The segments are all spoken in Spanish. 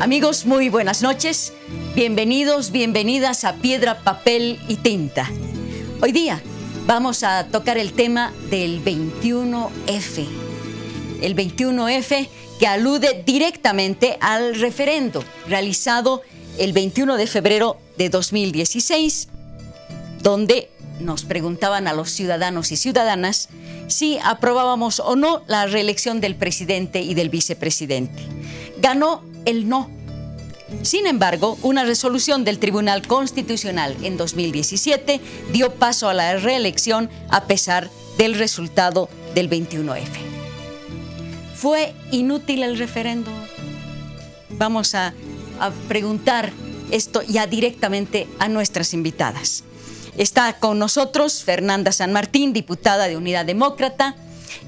Amigos, muy buenas noches. Bienvenidos, bienvenidas a Piedra, Papel y Tinta. Hoy día vamos a tocar el tema del 21F. El 21F que alude directamente al referendo realizado el 21 de febrero de 2016, donde nos preguntaban a los ciudadanos y ciudadanas si aprobábamos o no la reelección del presidente y del vicepresidente. Ganó el no. Sin embargo, una resolución del Tribunal Constitucional en 2017 dio paso a la reelección a pesar del resultado del 21F. ¿Fue inútil el referendo? Vamos a preguntar esto ya directamente a nuestras invitadas. Está con nosotros Fernanda San Martín, diputada de Unidad Demócrata,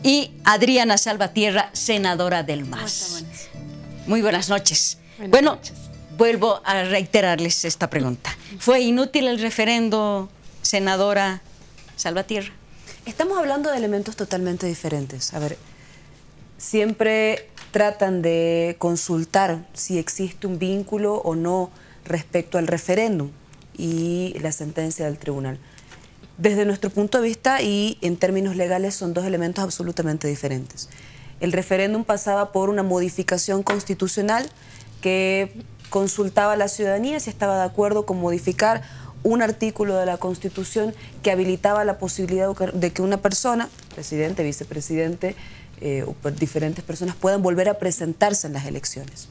y Adriana Salvatierra, senadora del MAS. Muy buenas noches. Bueno, vuelvo a reiterarles esta pregunta. ¿Fue inútil el referendo, senadora Salvatierra? Estamos hablando de elementos totalmente diferentes. A ver, siempre tratan de consultar si existe un vínculo o no respecto al referéndum y la sentencia del tribunal. Desde nuestro punto de vista y en términos legales son dos elementos absolutamente diferentes. El referéndum pasaba por una modificación constitucional que consultaba a la ciudadanía si estaba de acuerdo con modificar un artículo de la Constitución que habilitaba la posibilidad de que una persona, presidente, vicepresidente o diferentes personas puedan volver a presentarse en las elecciones.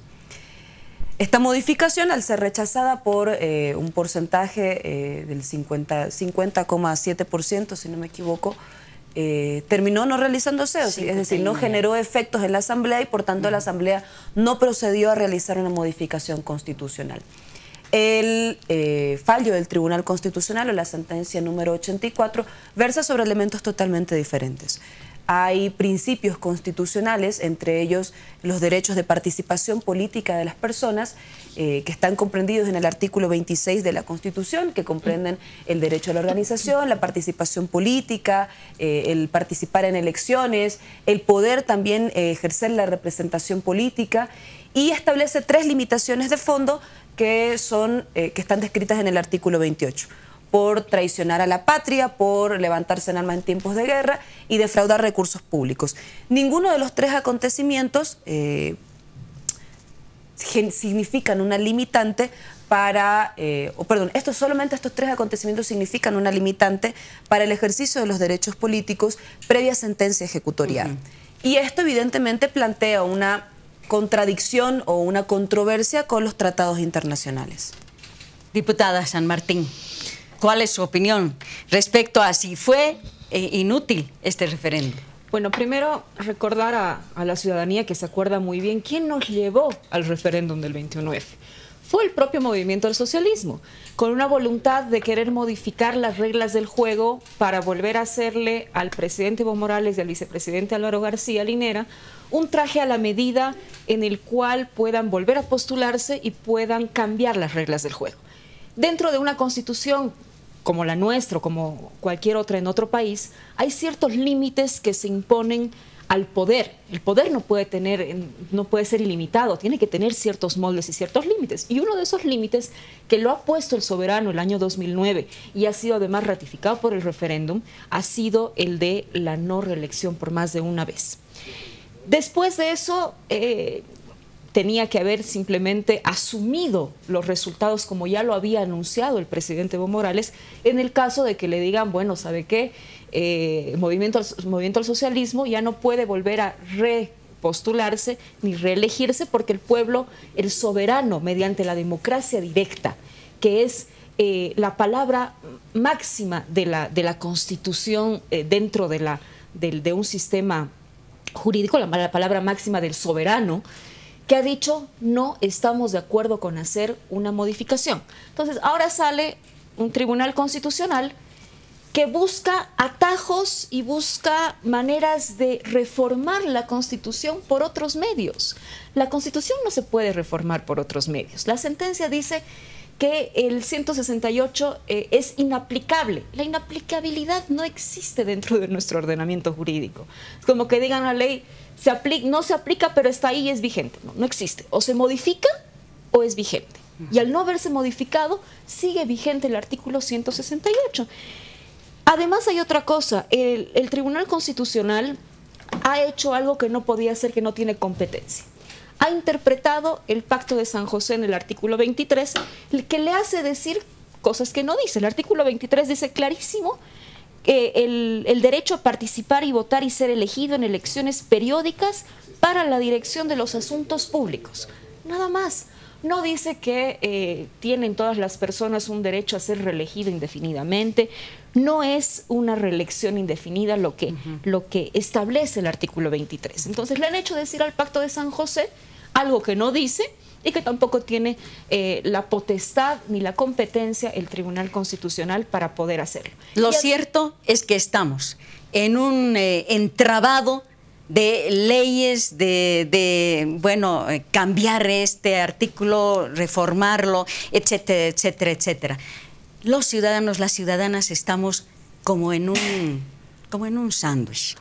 Esta modificación, al ser rechazada por un porcentaje del 50,7%, si no me equivoco, terminó no realizándose, es decir, no generó efectos en la Asamblea y por tanto la Asamblea no procedió a realizar una modificación constitucional. El fallo del Tribunal Constitucional o la sentencia número 84 versa sobre elementos totalmente diferentes. Hay principios constitucionales, entre ellos los derechos de participación política de las personas, que están comprendidos en el artículo 26 de la Constitución, que comprenden el derecho a la organización, la participación política, el participar en elecciones, el poder también ejercer la representación política, y establece tres limitaciones de fondo que están descritas en el artículo 28. Por traicionar a la patria, por levantarse en armas en tiempos de guerra y defraudar recursos públicos. Ninguno de los tres acontecimientos significan una limitante para, solamente estos tres acontecimientos significan una limitante para el ejercicio de los derechos políticos previa sentencia ejecutorial. Y esto evidentemente plantea una contradicción o una controversia con los tratados internacionales. Diputada San Martín, ¿cuál es su opinión respecto a si fue inútil este referéndum? Bueno, primero recordar a la ciudadanía que se acuerda muy bien quién nos llevó al referéndum del 21F. Fue el propio movimiento del socialismo, con una voluntad de querer modificar las reglas del juego para volver a hacerle al presidente Evo Morales y al vicepresidente Álvaro García Linera un traje a la medida en el cual puedan volver a postularse y puedan cambiar las reglas del juego. Dentro de una constitución como la nuestra, como cualquier otra en otro país, hay ciertos límites que se imponen al poder. El poder no puede ser ilimitado, tiene que tener ciertos moldes y ciertos límites. Y uno de esos límites que lo ha puesto el soberano el año 2009 y ha sido además ratificado por el referéndum, ha sido el de la no reelección por más de una vez. Después de eso, tenía que haber simplemente asumido los resultados como ya lo había anunciado el presidente Evo Morales, en el caso de que le digan, bueno, ¿sabe qué? Movimiento al socialismo ya no puede volver a repostularse ni reelegirse porque el pueblo, el soberano, mediante la democracia directa, que es la palabra máxima de la Constitución dentro de un sistema jurídico, la palabra máxima del soberano, que ha dicho no estamos de acuerdo con hacer una modificación. Entonces, ahora sale un tribunal constitucional que busca atajos y busca maneras de reformar la Constitución por otros medios. La Constitución no se puede reformar por otros medios. La sentencia dice que el 168 es inaplicable. La inaplicabilidad no existe dentro de nuestro ordenamiento jurídico. Es como que digan la ley, no se aplica, pero está ahí y es vigente. No, no existe. O se modifica o es vigente. Y al no haberse modificado, sigue vigente el artículo 168. Además hay otra cosa, el Tribunal Constitucional ha hecho algo que no podía hacer, que no tiene competencia. Ha interpretado el Pacto de San José en el artículo 23, que le hace decir cosas que no dice. El artículo 23 dice clarísimo el derecho a participar y votar y ser elegido en elecciones periódicas para la dirección de los asuntos públicos. Nada más. No dice que tienen todas las personas un derecho a ser reelegido indefinidamente. No es una reelección indefinida lo que establece el artículo 23. Entonces le han hecho decir al Pacto de San José algo que no dice y que tampoco tiene la potestad ni la competencia el Tribunal Constitucional para poder hacerlo. Lo cierto es que estamos en un entramado de leyes, bueno, cambiar este artículo, reformarlo, etcétera, etcétera, etcétera. Los ciudadanos, las ciudadanas estamos como en un sándwich.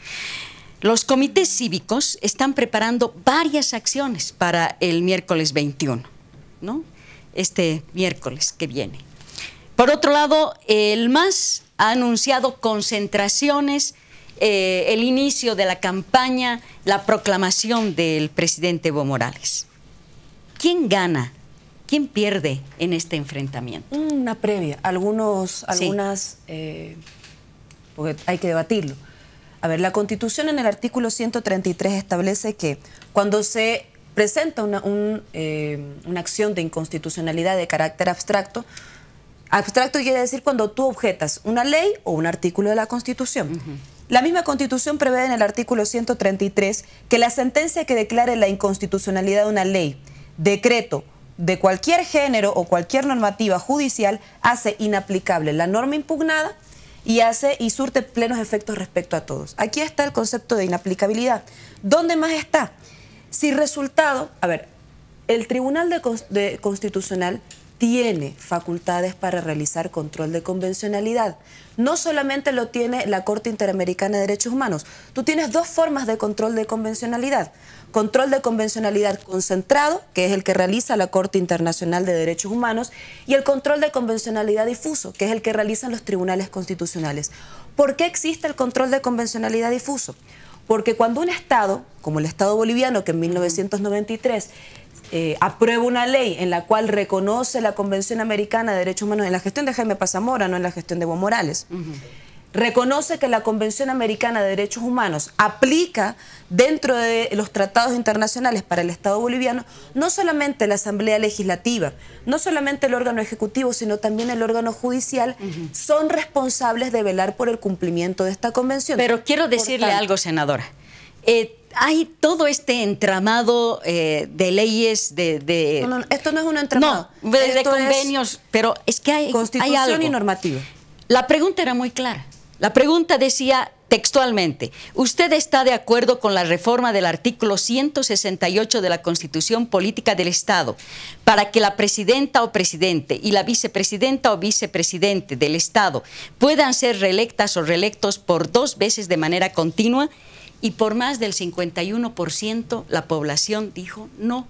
Los comités cívicos están preparando varias acciones para el miércoles 21, ¿no? Este miércoles que viene. Por otro lado, el MAS ha anunciado concentraciones, el inicio de la campaña, la proclamación del presidente Evo Morales. ¿Quién gana? ¿Quién pierde en este enfrentamiento? Una previa, algunas, porque hay que debatirlo. A ver, la Constitución en el artículo 133 establece que cuando se presenta una acción de inconstitucionalidad de carácter abstracto, abstracto quiere decir cuando tú objetas una ley o un artículo de la Constitución. La misma Constitución prevé en el artículo 133 que la sentencia que declare la inconstitucionalidad de una ley, decreto, de cualquier género o cualquier normativa judicial hace inaplicable la norma impugnada y surte plenos efectos respecto a todos. Aquí está el concepto de inaplicabilidad. ¿Dónde más está? Si resultado, a ver, el Tribunal Constitucional tiene facultades para realizar control de convencionalidad. No solamente lo tiene la Corte Interamericana de Derechos Humanos. Tú tienes dos formas de control de convencionalidad. Control de convencionalidad concentrado, que es el que realiza la Corte Internacional de Derechos Humanos, y el control de convencionalidad difuso, que es el que realizan los tribunales constitucionales. ¿Por qué existe el control de convencionalidad difuso? Porque cuando un Estado, como el Estado boliviano, que en 1993 aprueba una ley en la cual reconoce la Convención Americana de Derechos Humanos, en la gestión de Jaime Pazamora, no en la gestión de Evo Morales, reconoce que la Convención Americana de Derechos Humanos aplica dentro de los tratados internacionales para el Estado boliviano, no solamente la Asamblea Legislativa, no solamente el órgano ejecutivo, sino también el órgano judicial, son responsables de velar por el cumplimiento de esta convención. Pero quiero decirle algo, senadora. Hay todo este entramado de leyes, No, esto no es un entramado. No, de convenios, pero es que hay Constitución algo. y normativa. La pregunta era muy clara. La pregunta decía textualmente, ¿usted está de acuerdo con la reforma del artículo 168 de la Constitución Política del Estado para que la presidenta o presidente y la vicepresidenta o vicepresidente del Estado puedan ser reelectas o reelectos por 2 veces de manera continua? Y por más del 51% la población dijo no.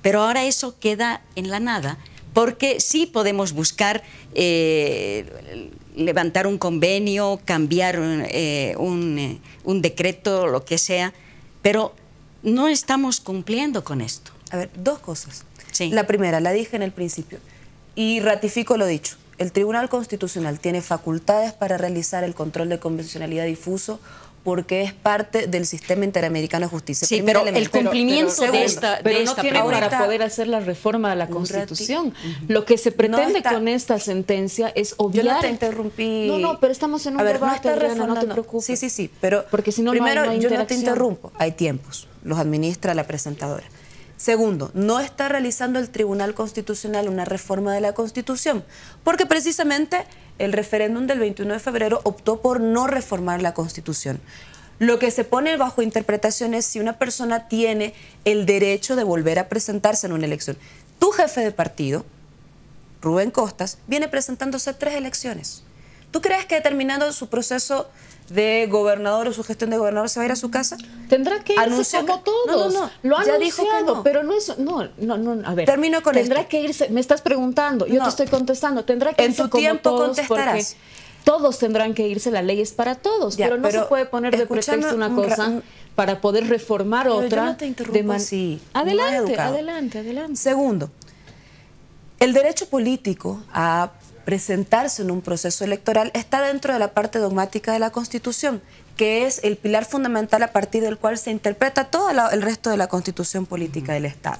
Pero ahora eso queda en la nada, porque sí podemos buscar levantar un convenio, cambiar un decreto, lo que sea, pero no estamos cumpliendo con esto. A ver, 2 cosas. Sí. La primera, la dije en el principio, y ratifico lo dicho. El Tribunal Constitucional tiene facultades para realizar el control de convencionalidad difuso porque es parte del sistema interamericano de justicia. Sí, pero el cumplimiento de esta no tiene pregunta para poder hacer la reforma de la Constitución. Lo que se pretende con esta sentencia es obviar... Yo no te interrumpí. No, pero estamos en un debate, Adriana, no te preocupes. Sí, pero porque si no, primero, no hay yo no te interacción. interrumpo. Hay tiempos, los administra la presentadora. Segundo, no está realizando el Tribunal Constitucional una reforma de la Constitución, porque precisamente el referéndum del 21 de febrero optó por no reformar la Constitución. Lo que se pone bajo interpretación es si una persona tiene el derecho de volver a presentarse en una elección. Tu jefe de partido, Rubén Costas, viene presentándose 3 elecciones. ¿Tú crees que terminando su proceso de gobernador o su gestión de gobernador se va a ir a su casa? Tendrá que irse Anunció como que, todos. no, Lo ha ya anunciado, dijo que no. pero no es... No, a ver. Termino con tendrá esto. que irse, me estás preguntando, yo No. te estoy contestando. Tendrá que En irse tu como tiempo todos contestarás. porque todos tendrán que irse, la ley es para todos. Ya, pero no se pero puede poner de escúchame pretexto una un cosa para poder reformar Pero otra. yo no te interrumpo así, no es Adelante, educado. adelante. Segundo, el derecho político a presentarse en un proceso electoral está dentro de la parte dogmática de la Constitución, que es el pilar fundamental a partir del cual se interpreta todo el resto de la Constitución política del Estado.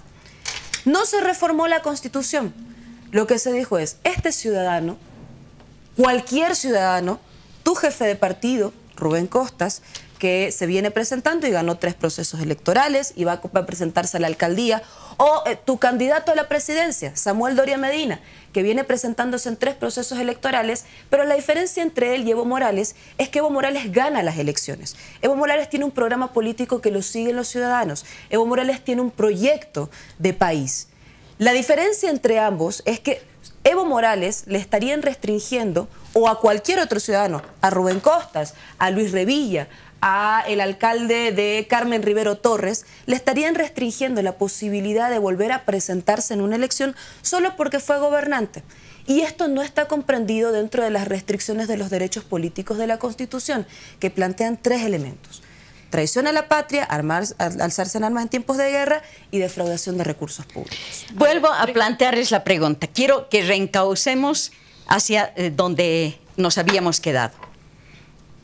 No se reformó la Constitución. Lo que se dijo es, este ciudadano, cualquier ciudadano, tu jefe de partido, Rubén Costas, que se viene presentando y ganó 3 procesos electorales y va a presentarse a la alcaldía, o tu candidato a la presidencia, Samuel Doria Medina, que viene presentándose en 3 procesos electorales, pero la diferencia entre él y Evo Morales es que Evo Morales gana las elecciones. Evo Morales tiene un programa político que lo siguen los ciudadanos. Evo Morales tiene un proyecto de país. La diferencia entre ambos es que Evo Morales le estarían restringiendo, o a cualquier otro ciudadano, a Rubén Costas, a Luis Revilla, a el alcalde de Carmen Rivero Torres, le estarían restringiendo la posibilidad de volver a presentarse en una elección solo porque fue gobernante. Y esto no está comprendido dentro de las restricciones de los derechos políticos de la Constitución, que plantean 3 elementos: traición a la patria, alzarse en armas en tiempos de guerra y defraudación de recursos públicos. Vuelvo a plantearles la pregunta. Quiero que reencaucemos hacia donde nos habíamos quedado.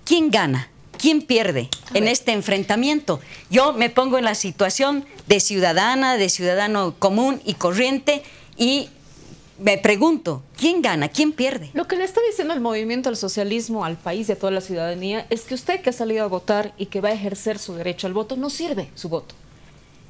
¿Quién gana? ¿Quién pierde en este enfrentamiento? Yo me pongo en la situación de ciudadana, de ciudadano común y corriente y me pregunto, ¿quién gana? ¿Quién pierde? Lo que le está diciendo el movimiento al socialismo, al país y a toda la ciudadanía es que usted que ha salido a votar y que va a ejercer su derecho al voto, no sirve su voto.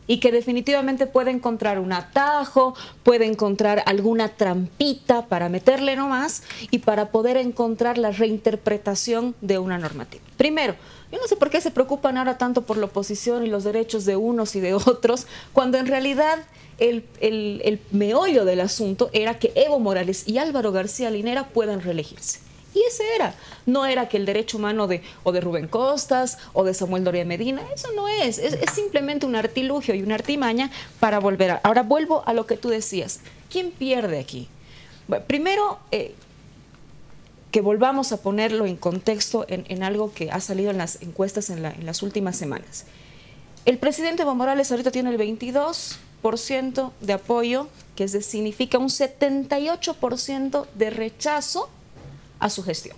Y que definitivamente puede encontrar un atajo, puede encontrar alguna trampita para meterle nomás y para poder encontrar la reinterpretación de una normativa. Primero, yo no sé por qué se preocupan ahora tanto por la oposición y los derechos de unos y de otros, cuando en realidad el meollo del asunto era que Evo Morales y Álvaro García Linera puedan reelegirse. Y ese era, no era que el derecho humano de Rubén Costas o de Samuel Doria Medina, eso no es simplemente un artilugio y una artimaña para volver a... Ahora vuelvo a lo que tú decías, ¿quién pierde aquí? Bueno, primero, que volvamos a ponerlo en contexto en algo que ha salido en las encuestas en las últimas semanas. El presidente Evo Morales ahorita tiene el 22% de apoyo, que significa un 78% de rechazo a su gestión.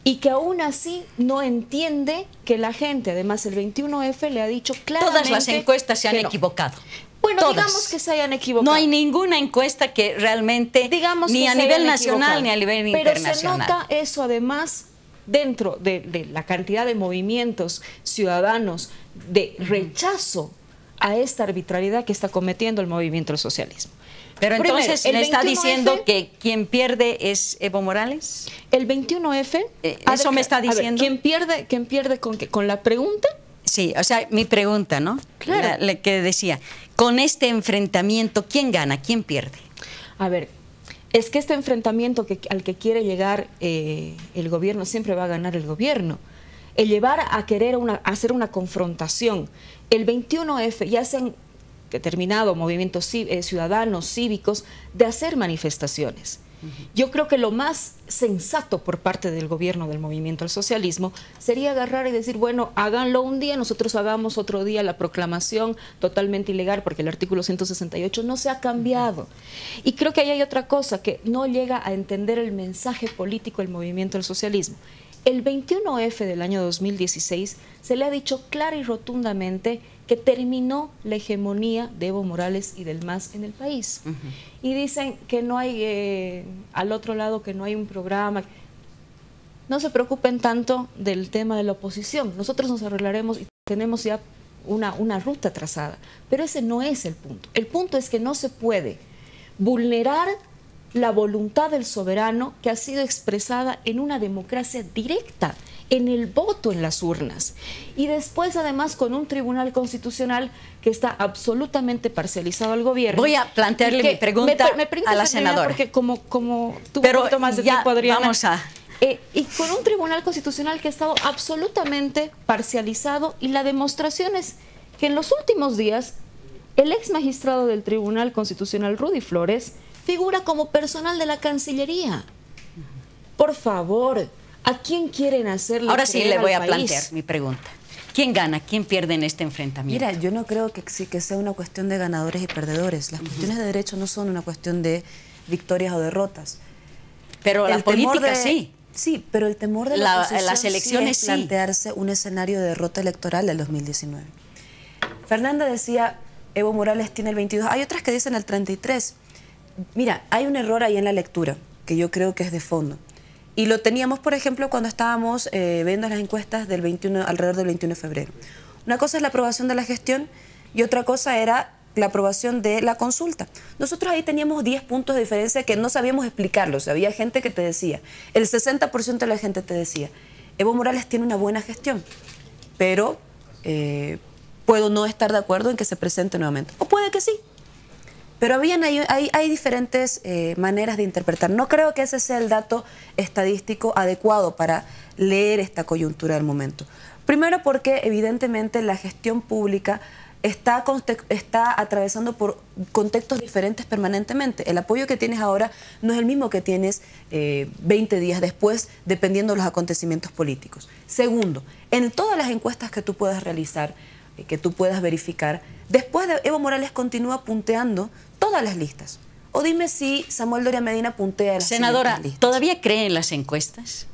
Y que aún así no entiende que la gente, además el 21F le ha dicho claramente... Todas las encuestas se han equivocado. Bueno, todas. digamos que se hayan equivocado. No hay ninguna encuesta que realmente, digamos ni que a nivel nacional ni a nivel internacional. Pero se nota eso además dentro de la cantidad de movimientos ciudadanos de rechazo a esta arbitrariedad que está cometiendo el movimiento del socialismo. Pero entonces, primero, ¿le está 21F, diciendo que quien pierde es Evo Morales? El 21F... ¿Eso me está diciendo? Ver, ¿quién pierde con qué? ¿Con la pregunta? Sí, o sea, mi pregunta, ¿no? Claro. La que decía, con este enfrentamiento, ¿quién gana? ¿Quién pierde? A ver, es que este enfrentamiento al que quiere llegar el gobierno, siempre va a ganar el gobierno. El llevar a querer hacer una confrontación. El 21F ya se han determinado movimientos ciudadanos, cívicos, de hacer manifestaciones. Yo creo que lo más sensato por parte del gobierno del movimiento al socialismo sería agarrar y decir, bueno, háganlo un día, nosotros hagamos otro día la proclamación totalmente ilegal, porque el artículo 168 no se ha cambiado. Y creo que ahí hay otra cosa, que no llega a entender el mensaje político del movimiento al socialismo. El 21F del año 2016 se le ha dicho clara y rotundamente que terminó la hegemonía de Evo Morales y del MAS en el país. Y dicen que no hay, al otro lado, que no hay un programa. No se preocupen tanto del tema de la oposición. Nosotros nos arreglaremos y tenemos ya una ruta trazada. Pero ese no es el punto. El punto es que no se puede vulnerar la voluntad del soberano que ha sido expresada en una democracia directa, en el voto en las urnas. Y después, además, con un tribunal constitucional que está absolutamente parcializado al gobierno. Voy a plantearle mi pregunta a la senadora. Porque como tuvo un poquito más de tiempo, Adriana. Vamos a... Y con un tribunal constitucional que ha estado absolutamente parcializado, y la demostración es que en los últimos días el ex magistrado del Tribunal Constitucional, Rudy Flores, figura como personal de la Cancillería. Por favor, ¿a quién quieren hacerle Ahora sí le voy a país? plantear mi pregunta. ¿Quién gana? ¿Quién pierde en este enfrentamiento? Mira, yo no creo que sea una cuestión de ganadores y perdedores. Las cuestiones de derecho no son una cuestión de victorias o derrotas. Pero la política sí. Sí, pero el temor de la oposición las elecciones sí es plantearse un escenario de derrota electoral del 2019. Fernanda decía, Evo Morales tiene el 22, hay otras que dicen el 33. Mira, hay un error ahí en la lectura, que yo creo que es de fondo. Y lo teníamos, por ejemplo, cuando estábamos viendo las encuestas del 21, alrededor del 21 de febrero. Una cosa es la aprobación de la gestión y otra cosa era la aprobación de la consulta. Nosotros ahí teníamos 10 puntos de diferencia que no sabíamos explicarlos. Había gente que te decía, el 60% de la gente te decía, Evo Morales tiene una buena gestión, pero puedo no estar de acuerdo en que se presente nuevamente. O puede que sí. Pero hay diferentes maneras de interpretar. No creo que ese sea el dato estadístico adecuado para leer esta coyuntura del momento. Primero porque evidentemente la gestión pública está atravesando por contextos diferentes permanentemente. El apoyo que tienes ahora no es el mismo que tienes 20 días después, dependiendo de los acontecimientos políticos. Segundo, en todas las encuestas que tú puedas realizar, que tú puedas verificar, después de Evo Morales continúa punteando todas las listas. O dime si Samuel Doria Medina puntea las Senadora, listas. ¿todavía cree en las encuestas?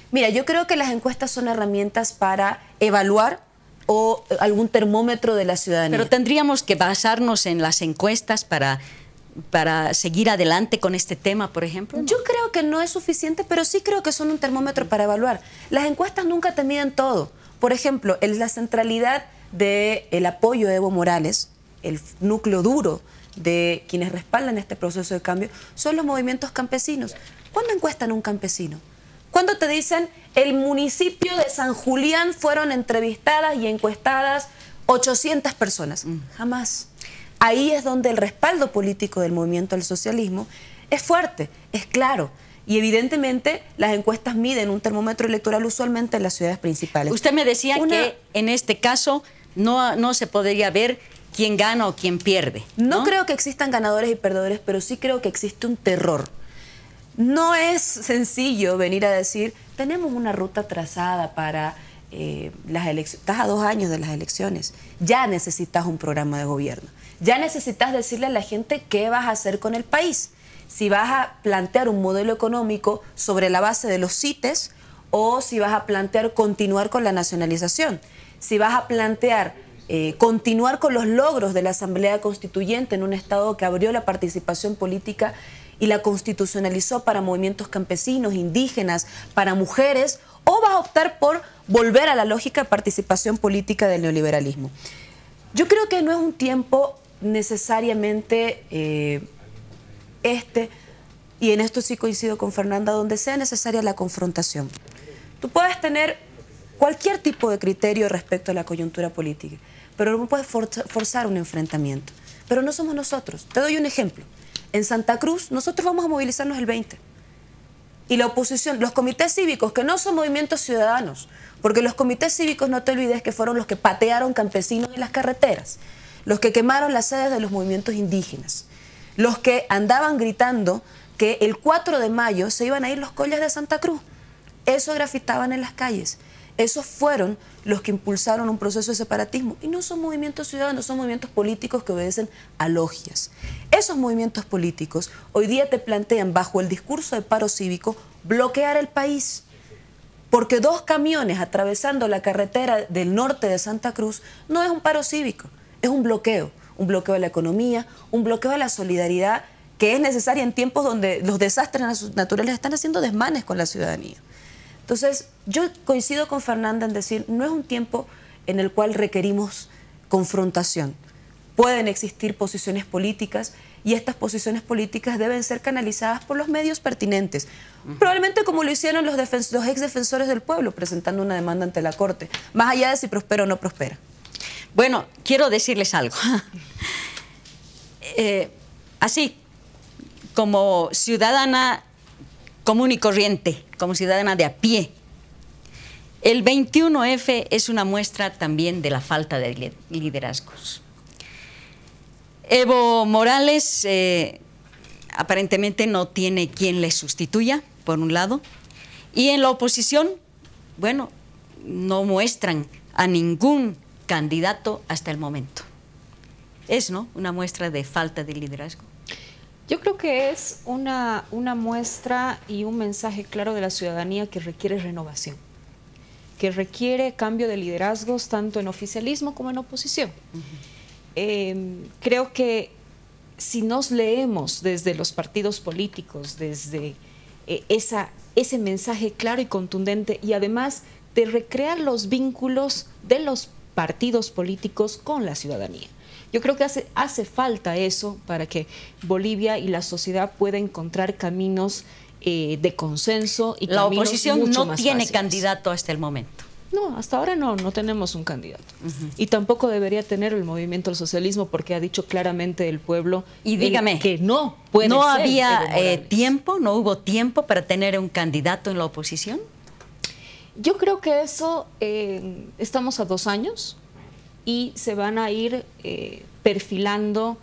Mira, yo creo que las encuestas son herramientas para evaluar o algún termómetro de la ciudadanía. Pero tendríamos que basarnos en las encuestas para seguir adelante con este tema, por ejemplo. ¿No? Yo creo que no es suficiente, pero sí creo que son un termómetro para evaluar. Las encuestas nunca te miden todo. Por ejemplo, la centralidad del apoyo de Evo Morales, el núcleo duro de quienes respaldan este proceso de cambio, son los movimientos campesinos. ¿Cuándo encuestan a un campesino? ¿Cuándo te dicen el municipio de San Julián fueron entrevistadas y encuestadas 800 personas? Jamás. Ahí es donde el respaldo político del movimiento al socialismo es fuerte, es claro. Y evidentemente las encuestas miden un termómetro electoral usualmente en las ciudades principales. Usted me decía que en este caso no se podría ver quién gana o quién pierde. No creo que existan ganadores y perdedores, pero sí creo que existe un terror. No es sencillo venir a decir, tenemos una ruta trazada para las elecciones. Estás a 2 años de las elecciones. Ya necesitas un programa de gobierno. Ya necesitas decirle a la gente qué vas a hacer con el país. Si vas a plantear un modelo económico sobre la base de los CITES o si vas a plantear continuar con la nacionalización. Si vas a plantear continuar con los logros de la Asamblea Constituyente en un Estado que abrió la participación política y la constitucionalizó para movimientos campesinos, indígenas, para mujeres, o vas a optar por volver a la lógica de participación política del neoliberalismo. Yo creo que no es un tiempo necesariamente y en esto sí coincido con Fernanda, donde sea necesaria la confrontación. Tú puedes tener cualquier tipo de criterio respecto a la coyuntura política, pero no puedes forzar un enfrentamiento. Pero no somos nosotros. Te doy un ejemplo. En Santa Cruz, nosotros vamos a movilizarnos el 20. Y la oposición, los comités cívicos, que no son movimientos ciudadanos, porque los comités cívicos, no te olvides, que fueron los que patearon campesinos en las carreteras, los que quemaron las sedes de los movimientos indígenas, los que andaban gritando que el 4 de mayo se iban a ir los collas de Santa Cruz. Eso grafitaban en las calles. Esos fueron los que impulsaron un proceso de separatismo. Y no son movimientos ciudadanos, son movimientos políticos que obedecen a logias. Esos movimientos políticos hoy día te plantean, bajo el discurso de paro cívico, bloquear el país. Porque 2 camiones atravesando la carretera del norte de Santa Cruz no es un paro cívico, es un bloqueo de la economía, un bloqueo de la solidaridad que es necesaria en tiempos donde los desastres naturales están haciendo desmanes con la ciudadanía. Entonces, yo coincido con Fernanda en decir, no es un tiempo en el cual requerimos confrontación. Pueden existir posiciones políticas y estas posiciones políticas deben ser canalizadas por los medios pertinentes. Probablemente como lo hicieron los ex defensores del pueblo, presentando una demanda ante la Corte, más allá de si prospera o no prospera. Bueno, quiero decirles algo. Así, como ciudadana común y corriente, como ciudadana de a pie, el 21F es una muestra también de la falta de liderazgos. Evo Morales aparentemente no tiene quien le sustituya, por un lado, y en la oposición, bueno, no muestran a ningún candidato hasta el momento. Es, ¿no?, una muestra de falta de liderazgo. Yo creo que es una muestra y un mensaje claro de la ciudadanía que requiere renovación, que requiere cambio de liderazgos tanto en oficialismo como en oposición. Creo que si nos leemos desde los partidos políticos, desde ese mensaje claro y contundente, y además de recrear los vínculos de los partidos políticos con la ciudadanía. Yo creo que hace falta eso para que Bolivia y la sociedad pueda encontrar caminos de consenso y la caminos oposición mucho no más tiene fáciles. Candidato hasta el momento. No, hasta ahora no tenemos un candidato. Y tampoco debería tener el movimiento del socialismo, porque ha dicho claramente el pueblo y dígame, que no puede ¿no ser había Evo Morales. tiempo, no hubo tiempo para tener un candidato en la oposición? Yo creo que eso, estamos a 2 años y se van a ir perfilando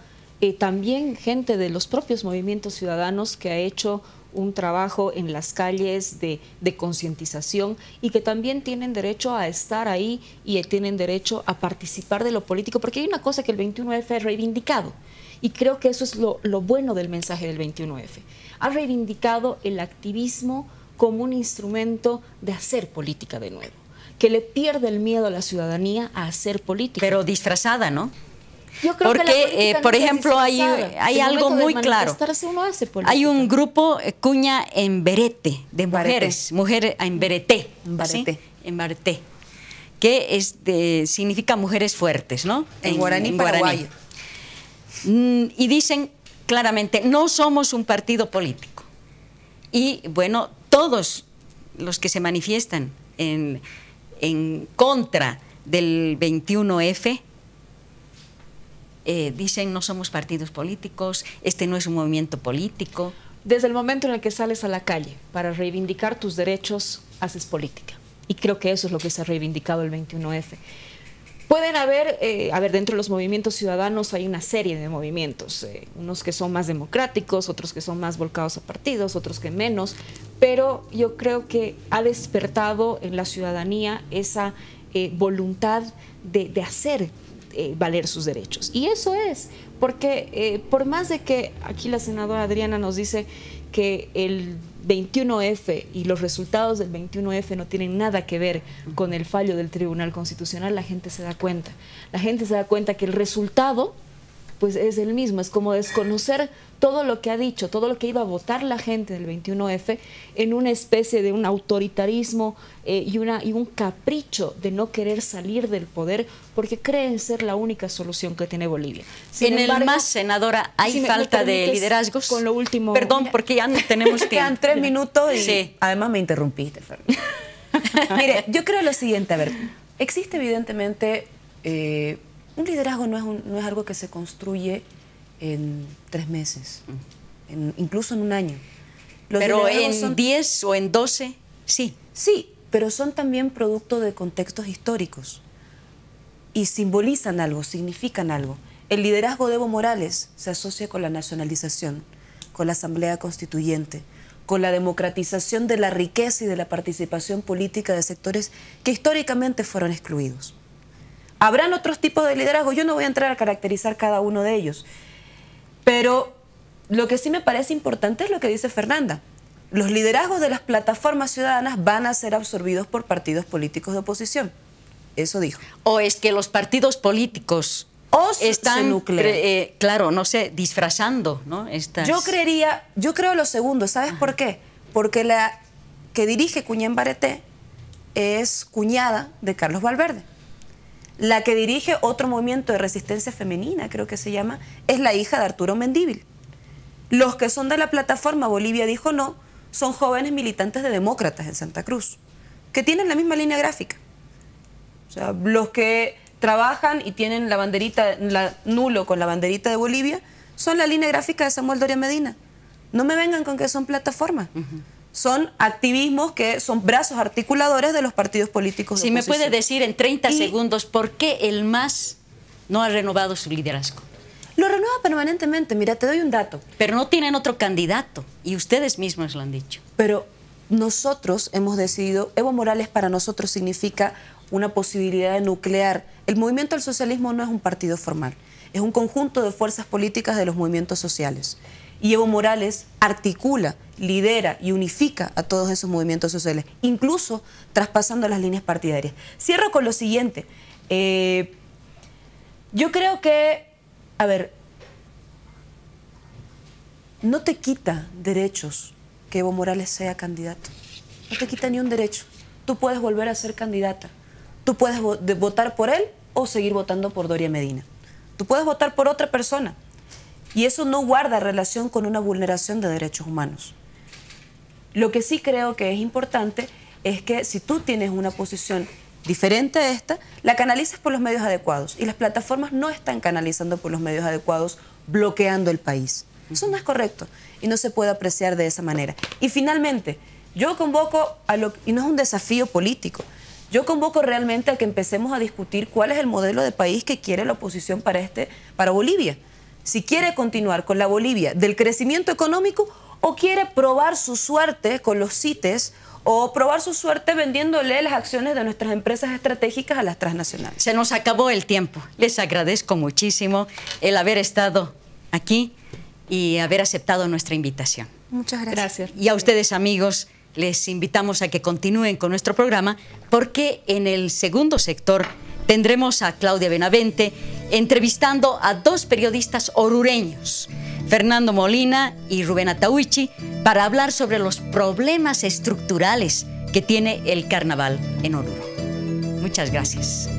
también gente de los propios movimientos ciudadanos que ha hecho un trabajo en las calles de concientización y que también tienen derecho a estar ahí y tienen derecho a participar de lo político, porque hay una cosa que el 21F ha reivindicado y creo que eso es lo bueno del mensaje del 21F. Ha reivindicado el activismo como un instrumento de hacer política de nuevo, que le pierde el miedo a la ciudadanía a hacer política. Pero disfrazada, ¿no? Yo creo que porque, por ejemplo, hay algo muy claro. Hay un grupo Cuña en Berete, de mujeres, mujeres en Berete, en Barete, que significa mujeres fuertes, ¿no? En guaraní paraguayo. Y dicen claramente, no somos un partido político. Y bueno, todos los que se manifiestan en contra del 21F, dicen no somos partidos políticos, este no es un movimiento político. Desde el momento en el que sales a la calle para reivindicar tus derechos, haces política. Y creo que eso es lo que se ha reivindicado el 21F. Pueden haber, dentro de los movimientos ciudadanos hay una serie de movimientos, unos que son más democráticos, otros que son más volcados a partidos, otros que menos, pero yo creo que ha despertado en la ciudadanía esa voluntad de hacer valer sus derechos. Y eso es, porque por más de que aquí la senadora Adriana nos dice que el 21F y los resultados del 21F no tienen nada que ver con el fallo del Tribunal Constitucional, la gente se da cuenta. La gente se da cuenta que el resultado pues es el mismo, es como desconocer todo lo que ha dicho, todo lo que iba a votar la gente del 21F en una especie de un autoritarismo y un capricho de no querer salir del poder porque creen ser la única solución que tiene Bolivia. Sin embargo, senadora, hay falta de liderazgos. Con lo último. Perdón, porque ya no tenemos tiempo. Quedan 3 minutos y sí. Además me interrumpiste, Fernanda. Mire, yo creo lo siguiente, a ver, existe evidentemente... un liderazgo no es algo que se construye en 3 meses, incluso en un año. Pero en 10 o en 12, sí. Sí, pero son también producto de contextos históricos y simbolizan algo, significan algo. El liderazgo de Evo Morales se asocia con la nacionalización, con la Asamblea Constituyente, con la democratización de la riqueza y de la participación política de sectores que históricamente fueron excluidos. Habrán otros tipos de liderazgo, yo no voy a entrar a caracterizar cada uno de ellos, pero lo que sí me parece importante es lo que dice Fernanda. Los liderazgos de las plataformas ciudadanas van a ser absorbidos por partidos políticos de oposición. Eso dijo. O es que los partidos políticos están, claro, no sé, disfrazando, ¿no? Yo creo lo segundo, ¿sabes por qué? Porque la que dirige Cuña en Barete es cuñada de Carlos Valverde. La que dirige otro movimiento de resistencia femenina, creo que se llama, es la hija de Arturo Mendívil. Los que son de la plataforma Bolivia Dijo No son jóvenes militantes de demócratas en Santa Cruz, que tienen la misma línea gráfica. O sea, los que trabajan y tienen la banderita, nulo con la banderita de Bolivia, son la línea gráfica de Samuel Doria Medina. No me vengan con que son plataformas. Son activismos que son brazos articuladores de los partidos políticos de oposición. Si me puede decir en 30 segundos por qué el MAS no ha renovado su liderazgo. Lo renueva permanentemente. Mira, te doy un dato. Pero no tienen otro candidato y ustedes mismos lo han dicho. Pero nosotros hemos decidido, Evo Morales para nosotros significa una posibilidad de nuclear. El movimiento al socialismo no es un partido formal, es un conjunto de fuerzas políticas de los movimientos sociales. Y Evo Morales articula, lidera y unifica a todos esos movimientos sociales, incluso traspasando las líneas partidarias. Cierro con lo siguiente. Yo creo que, a ver, no te quita derechos que Evo Morales sea candidato. No te quita ni un derecho. Tú puedes volver a ser candidata. Tú puedes votar por él o seguir votando por Doria Medina. Tú puedes votar por otra persona. Y eso no guarda relación con una vulneración de derechos humanos. Lo que sí creo que es importante es que si tú tienes una posición diferente a esta, la canalices por los medios adecuados. Y las plataformas no están canalizando por los medios adecuados, bloqueando el país. Eso no es correcto y no se puede apreciar de esa manera. Y finalmente, yo convoco, y no es un desafío político, yo convoco realmente a que empecemos a discutir cuál es el modelo de país que quiere la oposición para Bolivia. Si quiere continuar con la Bolivia del crecimiento económico o quiere probar su suerte con los CITES o probar su suerte vendiéndole las acciones de nuestras empresas estratégicas a las transnacionales. Se nos acabó el tiempo. Les agradezco muchísimo el haber estado aquí y haber aceptado nuestra invitación. Muchas gracias. Y a ustedes, amigos, les invitamos a que continúen con nuestro programa porque en el segundo sector tendremos a Claudia Benavente entrevistando a dos periodistas orureños, Fernando Molina y Rubén Atauichi, para hablar sobre los problemas estructurales que tiene el carnaval en Oruro. Muchas gracias.